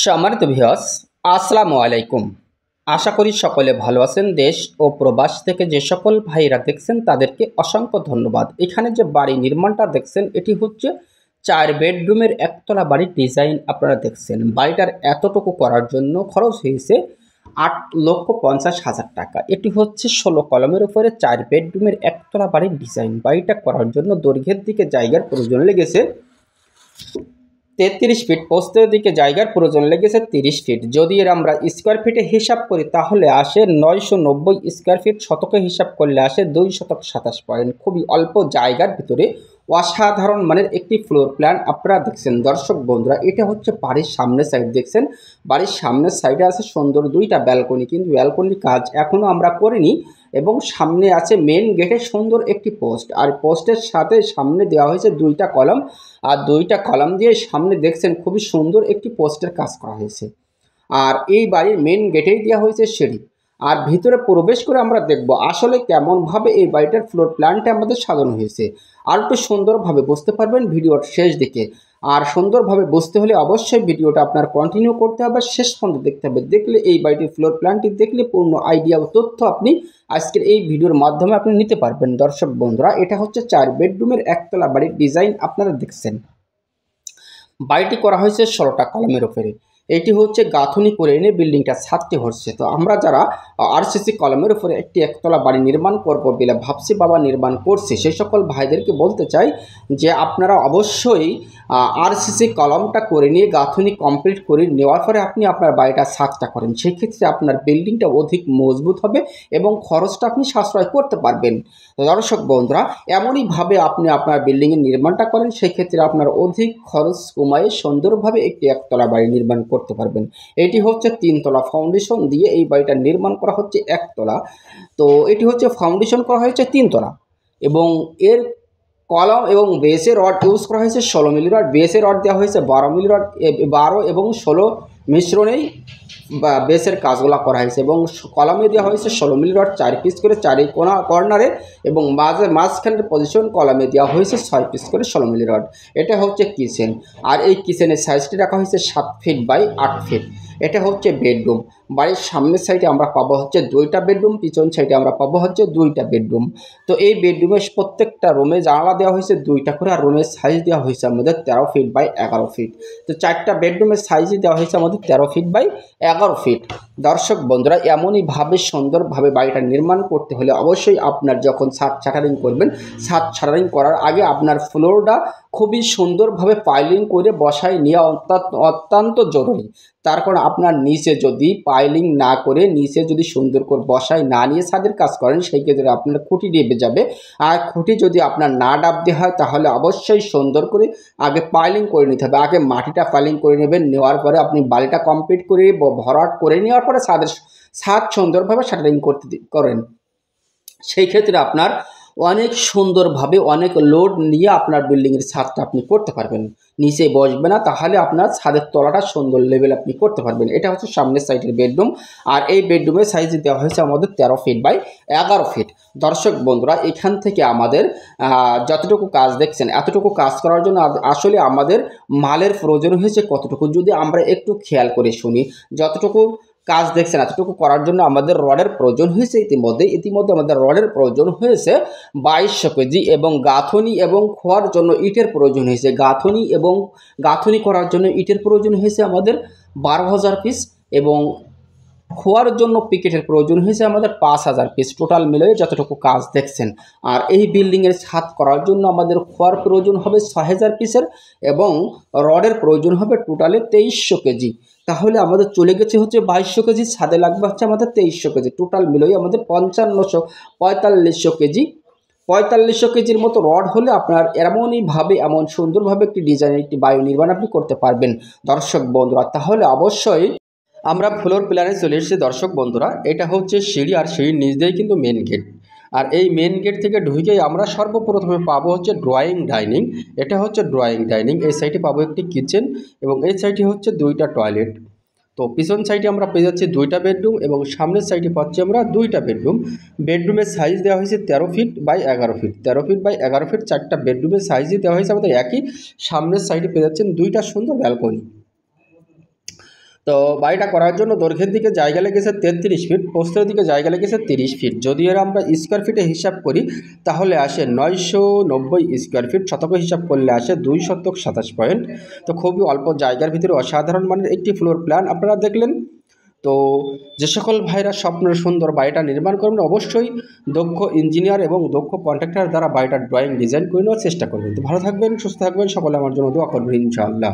সম্মানিত ভিউয়ার্স, আসসালামু আলাইকুম। আশা করি সকলে ভালো আছেন। দেশ ও প্রবাস থেকে যে সকল ভাইরা দেখছেন তাদেরকে অসংখ্য ধন্যবাদ। এখানে যে বাড়ি নির্মাণটা দেখছেন এটি হচ্ছে 4 বেডরুমের একতলা বাড়ির ডিজাইন আপনারা দেখছেন। বাড়িটার এতটুকু করার জন্য খরচ হয়েছে 8,50,000 টাকা। এটি হচ্ছে 16 কলমের উপরে 4 বেডরুমের একতলা বাড়ির ডিজাইন। বাড়িটা করার জন্য দৈর্ঘ্যের দিকে জায়গার প্রয়োজন লেগেছে 33 ফিট, প্রস্থের দিকে জায়গার প্রয়োজন লেগেছে 30 ফিট। যদি এর আমরা স্কোয়ার ফিটে হিসাব করি তাহলে আসে 990 স্কোয়ার ফিট, শতকে হিসাব করলে আসে 2 শতক 27 পয়েন্ট। খুবই অল্প জায়গার ভিতরে অসাধারণ মানের একটি ফ্লোর প্ল্যান আপনারা দেখছেন। দর্শক বন্ধুরা, এটা হচ্ছে বাড়ির সামনের সাইড দেখছেন। বাড়ির সামনের সাইডে আছে সুন্দর 2টা ব্যালকনি, কিন্তু ব্যালকনির কাজ এখনও আমরা করিনি। এবং সামনে আছে মেন গেটে সুন্দর একটি পোস্ট, আর পোস্টের সাথে সামনে দেওয়া হয়েছে 2টা কলম, আর 2টা কলম দিয়ে সামনে দেখছেন খুবই সুন্দর একটি পোস্টের কাজ করা হয়েছে। আর এই বাড়ির মেন গেটেই দেওয়া হয়েছে সিঁড়ি। আর ভিতরে প্রবেশ করে আমরা দেখব আসলে কেমনভাবে এই বাড়িটার ফ্লোর প্ল্যানটা আমাদের সাজানো হয়েছে। আর একটু সুন্দরভাবে বুঝতে পারবেন ভিডিওর শেষ দিকে। আর সুন্দরভাবে বুঝতে হলে অবশ্যই ভিডিওটা আপনার কন্টিনিউ করতে হবে, শেষ পর্যন্ত দেখতে হবে। দেখলে এই বাড়িটির ফ্লোর প্ল্যানটি দেখলে পূর্ণ আইডিয়া ও তথ্য আপনি আজকের এই ভিডিওর মাধ্যমে আপনি নিতে পারবেন। দর্শক বন্ধুরা, এটা হচ্ছে 4 বেডরুমের একতলা বাড়ির ডিজাইন আপনারা দেখছেন। বাড়িটি করা হয়েছে 16টা কলমের উপরে। এটি হচ্ছে গাঁথুনি করে এনে বিল্ডিংটা ছাদটি হচ্ছে। তো আমরা যারা আরসিসি কলমের উপরে একটি একতলা বাড়ি নির্মাণ করব বলে ভাবছি বাবা নির্মাণ করছি, সেই সকল ভাইদেরকে বলতে চাই যে আপনারা অবশ্যই আরসিসি কলমটা করে নিয়ে গাঁথুনি কমপ্লিট করে নেওয়ার পরে আপনি আপনার বাড়িটা ছাদটা করেন। সেক্ষেত্রে আপনার বিল্ডিংটা অধিক মজবুত হবে এবং খরচটা আপনি সাশ্রয় করতে পারবেন। দর্শক বন্ধুরা, এমনইভাবে আপনি আপনার বিল্ডিংয়ের নির্মাণটা করেন, সেক্ষেত্রে আপনার অধিক খরচ কমায়ে সুন্দরভাবে একটি একতলা বাড়ি নির্মাণ করতে পারবেন। এটি হচ্ছে 3তলা ফাউন্ডেশন দিয়ে এই বাড়িটা নির্মাণ করা হচ্ছে একতলা। তো এটি হচ্ছে ফাউন্ডেশন করা হয়েছে 3তলা এবং এর কলম এবং বেসের রড ইউজ করা হয়েছে 16 মিলি রড। বেসের রড দেওয়া হয়েছে 12 মিলি রড। 12 এবং 16 মিশ্রণেই বেসের কাজগুলো করা হয়েছে এবং কলমে দেওয়া হয়েছে 16 মিলি রড 4 পিস করে 4 কর্নারে, এবং মাঝখানের পজিশন কলমে দেওয়া হয়েছে 6 পিস করে 16 মিলি রড। এটা হচ্ছে কিচেন, আর এই কিচেনের সাইজটি রাখা হয়েছে 7 ফিট বাই 8 ফিট। এটা হচ্ছে বেডরুম। বাড়ির সামনের সাইডে আমরা পাবো হচ্ছে 2টা বেডরুম, পিছন সাইডে আমরা পাবো হচ্ছে 2টা বেডরুম। তো এই বেডরুমের প্রত্যেকটা রুমে জানালা দেওয়া হয়েছে 2টা করে, আর রুমের সাইজ দেওয়া হয়েছে আমাদের 13 ফিট বাই 11 ফিট। তো 4টা বেডরুমের সাইজই দেওয়া হয়েছে আমাদের 13 ফিট বাই 11 ফিট। দর্শক বন্ধুরা, এমনইভাবে সুন্দরভাবে বাড়িটা নির্মাণ করতে হলে অবশ্যই আপনার যখন ছাদ শাটারিং করবেন, ছাদ শাটারিং করার আগে আপনার ফ্লোরটা খুবই সুন্দরভাবে পাইলিং করে বসায় নেওয়া অত্যন্ত জরুরি। তার কারণ আপনার নিচে যদি পাইলিং না করে নিচে যদি সুন্দর করে বসায় না নিয়ে ছাদের কাজ করেন, সেই ক্ষেত্রে আপনার খুঁটি ডেবে যাবে। আর খুঁটি যদি আপনার না ডাবতে হয় তাহলে অবশ্যই সুন্দর করে আগে পাইলিং করে নিতে হবে। আগে মাটিটা পাইলিং করে নেবেন, নেওয়ার পরে আপনি বালিটা কমপ্লিট করে ভরাট করে নেওয়ার পরে ছাদ সুন্দরভাবে শাটারিং করেন। সেই ক্ষেত্রে আপনার অনেক সুন্দরভাবে অনেক লোড নিয়ে আপনার বিল্ডিংয়ের ছাদটা আপনি করতে পারবেন। নিচে বসবে না, তাহলে আপনার ছাদের তলাটা সুন্দর লেভেল আপনি করতে পারবেন। এটা হচ্ছে সামনের সাইডের বেডরুম, আর এই বেডরুমের সাইজ দেওয়া হয়েছে আমাদের 13 ফিট বাই 11 ফিট। দর্শক বন্ধুরা, এখান থেকে আমাদের যতটুকু কাজ দেখছেন এতটুকু কাজ করার জন্য আসলে আমাদের মালের প্রয়োজন হয়েছে কতটুকু, যদি আমরা একটু খেয়াল করে শুনি। যতটুকু কাজ দেখছেন এতটুকু করার জন্য আমাদের রডের প্রয়োজন হয়েছে ইতিমধ্যে আমাদের রডের প্রয়োজন হয়েছে 2200 কেজি, এবং গাঁথনি এবং খোয়ার জন্য ইটের প্রয়োজন হয়েছে গাঁথনি করার জন্য ইটের প্রয়োজন হয়েছে আমাদের 12,000 পিস, এবং খোয়ার জন্য পিকেটের প্রয়োজন হয়েছে আমাদের 5,000 পিস। টোটাল মিলিয়ে যতটুকু কাজ দেখছেন। আর এই বিল্ডিংয়ের ছাদ করার জন্য আমাদের খোয়ার প্রয়োজন হবে 6,000 পিসের, এবং রডের প্রয়োজন হবে টোটালে 2300 কেজি। তাহলে আমাদের চলে গেছে হচ্ছে 2200 কেজি, ছাদে লাগবে হচ্ছে আমাদের 2300 কেজি। টোটাল মিলিয়ে আমাদের 4500 কেজি 4500 কেজির মতো রড হলে আপনার এমনইভাবে এমন সুন্দরভাবে একটি ডিজাইনের একটি বাড়ি নির্মাণ আপনি করতে পারবেন। দর্শক বন্ধুরা, তাহলে অবশ্যই আমরা ফ্লোর প্ল্যানে চলে এসেছি। দর্শক বন্ধুরা, এটা হচ্ছে সিঁড়ি, আর সিঁড়ির নিচ দিয়েই কিন্তু মেন গেট। আর এই মেন গেট থেকে ঢুকেই আমরা সর্বপ্রথমে পাবো হচ্ছে ড্রয়িং ডাইনিং। এটা হচ্ছে ড্রয়িং ডাইনিং। এই সাইডে পাবো একটি কিচেন, এবং এই সাইডে হচ্ছে 2টা টয়লেট। তো পিছন সাইডে আমরা পেয়ে যাচ্ছি 2টা বেডরুম, এবং সামনের সাইডে পাচ্ছি আমরা 2টা বেডরুম। বেডরুমের সাইজ দেওয়া হয়েছে 13 feet by 11 feet. 13 feet by 11 feet 4টা বেডরুমের সাইজই দেওয়া হয়েছে আমাদের একই। সামনের সাইডে পেয়ে যাচ্ছেন 2টা সুন্দর ব্যালকনি। তো বাড়িটা করার জন্য দৈর্ঘ্যের দিকে জায়গা লেগেছে 33 ফিট, প্রস্থের দিকে জায়গা লেগেছে 30 ফিট। যদি এর আমরা স্কোয়ার ফিটে হিসাব করি তাহলে আসে 990 স্কোয়ার ফিট, শতকে হিসাব করলে আসে 2 শতক 27 পয়েন্ট। তো খুবই অল্প জায়গার ভিতরে অসাধারণ মানের একটি ফ্লোর প্ল্যান আপনারা দেখলেন। তো যে সকল ভাইরা স্বপ্নের সুন্দর বাড়িটা নির্মাণ করবেন অবশ্যই দক্ষ ইঞ্জিনিয়ার এবং দক্ষ কন্ট্রাক্টর দ্বারা বাড়িটার ড্রয়িং ডিজাইন করে নেওয়ার চেষ্টা করবেন। তো ভালো থাকবেন, সুস্থ থাকবেন, সকলে আমার জন্য দোয়া করবেন ইনশাআল্লাহ।